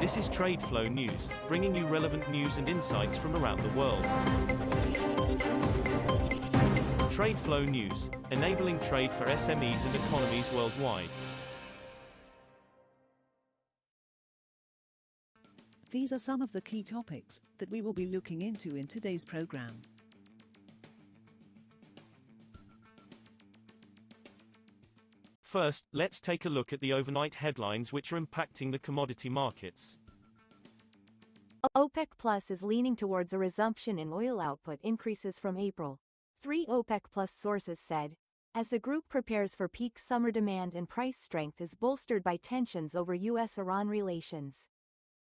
This is TradeFlow News, bringing you relevant news and insights from around the world. TradeFlow News, enabling trade for SMEs and economies worldwide. These are some of the key topics that we will be looking into in today's program. First, let's take a look at the overnight headlines which are impacting the commodity markets. OPEC Plus is leaning towards a resumption in oil output increases from April, 3 OPEC Plus sources said, as the group prepares for peak summer demand and price strength is bolstered by tensions over U.S.-Iran relations.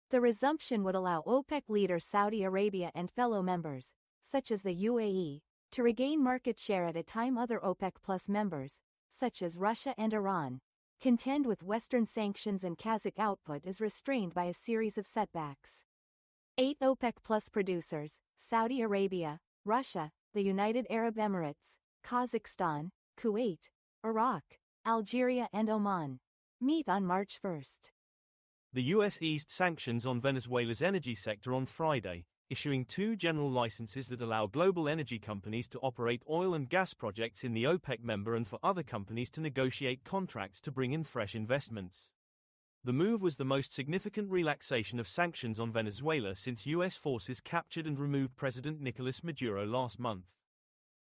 The resumption would allow OPEC leader Saudi Arabia and fellow members, such as the UAE, to regain market share at a time other OPEC Plus members, such as Russia and Iran, contend with Western sanctions and Kazakh output is restrained by a series of setbacks. 8 OPEC Plus producers, Saudi Arabia, Russia, the United Arab Emirates, Kazakhstan, Kuwait, Iraq, Algeria and Oman, meet on March 1. The U.S. eased sanctions on Venezuela's energy sector on Friday, issuing 2 general licenses that allow global energy companies to operate oil and gas projects in the OPEC member and for other companies to negotiate contracts to bring in fresh investments. The move was the most significant relaxation of sanctions on Venezuela since U.S. forces captured and removed President Nicolas Maduro last month.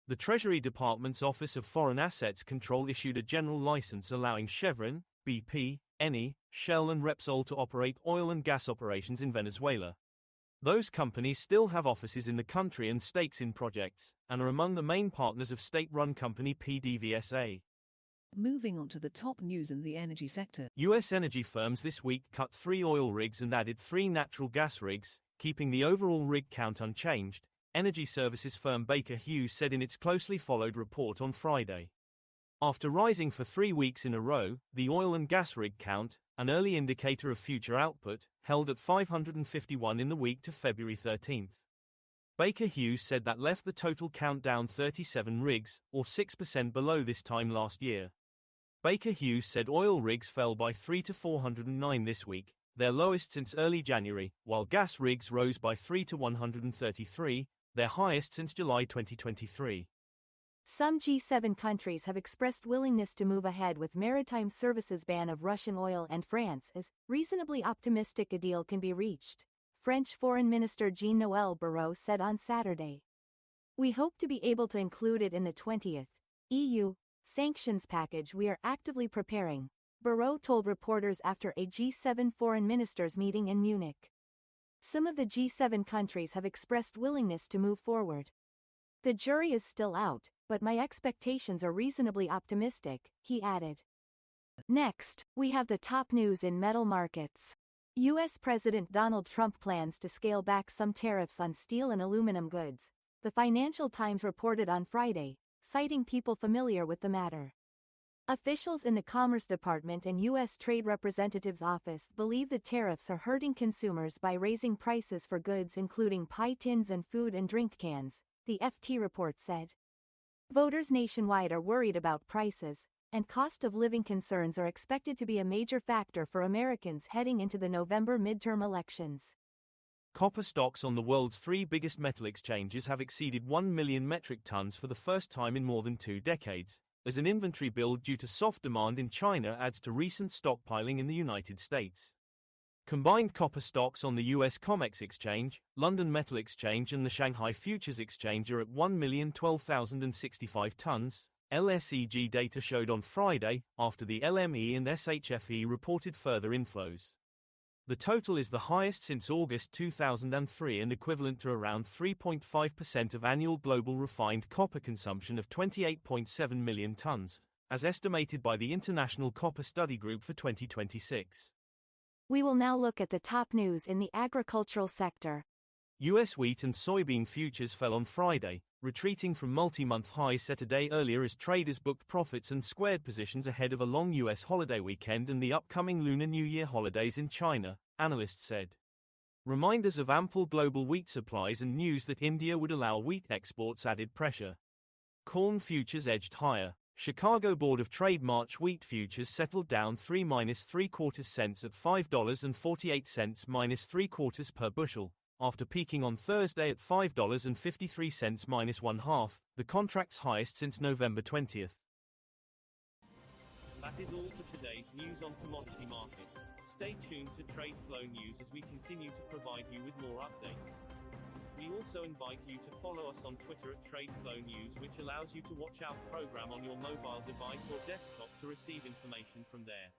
The Treasury Department's Office of Foreign Assets Control issued a general license allowing Chevron, BP, Eni, Shell and Repsol to operate oil and gas operations in Venezuela. Those companies still have offices in the country and stakes in projects, and are among the main partners of state-run company PDVSA. Moving on to the top news in the energy sector. U.S. energy firms this week cut 3 oil rigs and added 3 natural gas rigs, keeping the overall rig count unchanged, energy services firm Baker Hughes said in its closely followed report on Friday. After rising for 3 weeks in a row, the oil and gas rig count, an early indicator of future output, held at 551 in the week to February 13. Baker Hughes said that left the total count down 37 rigs, or 6% below this time last year. Baker Hughes said oil rigs fell by 3 to 409 this week, their lowest since early January, while gas rigs rose by 3 to 133, their highest since July 2023. Some G7 countries have expressed willingness to move ahead with maritime services ban of Russian oil, and France is reasonably optimistic a deal can be reached, French Foreign Minister Jean-Noël Barrot said on Saturday. We hope to be able to include it in the 20th EU sanctions package we are actively preparing, Barrot told reporters after a G7 foreign ministers meeting in Munich. Some of the G7 countries have expressed willingness to move forward. The jury is still out, but my expectations are reasonably optimistic, he added. Next, we have the top news in metal markets. U.S. President Donald Trump plans to scale back some tariffs on steel and aluminum goods, the Financial Times reported on Friday, citing people familiar with the matter. Officials in the Commerce Department and U.S. Trade Representative's office believe the tariffs are hurting consumers by raising prices for goods including pie tins and food and drink cans, the FT report said. Voters nationwide are worried about prices, and cost of living concerns are expected to be a major factor for Americans heading into the November midterm elections. Copper stocks on the world's 3 biggest metal exchanges have exceeded 1 million metric tons for the first time in more than 2 decades, as an inventory build due to soft demand in China adds to recent stockpiling in the United States. Combined copper stocks on the US COMEX exchange, London Metal Exchange and the Shanghai Futures Exchange are at 1,012,065 tons, LSEG data showed on Friday, after the LME and SHFE reported further inflows. The total is the highest since August 2003 and equivalent to around 3.5% of annual global refined copper consumption of 28.7 million tons, as estimated by the International Copper Study Group for 2026. We will now look at the top news in the agricultural sector. U.S. wheat and soybean futures fell on Friday, retreating from multi-month highs set a day earlier as traders booked profits and squared positions ahead of a long U.S. holiday weekend and the upcoming Lunar New Year holidays in China, analysts said. Reminders of ample global wheat supplies and news that India would allow wheat exports added pressure. Corn futures edged higher, Chicago Board of Trade March wheat futures settled down 3-3/4 cents at $5.48 -3/4 per bushel, after peaking on Thursday at $5.53 -1/2, the contract's highest since November 20th. That is all for today's news on commodity markets. Stay tuned to TradeFlow News as we continue to provide you with more updates. We also invite you to follow us on Twitter at TradeFlow News, which allows you to watch our program on your mobile device or desktop to receive information from there.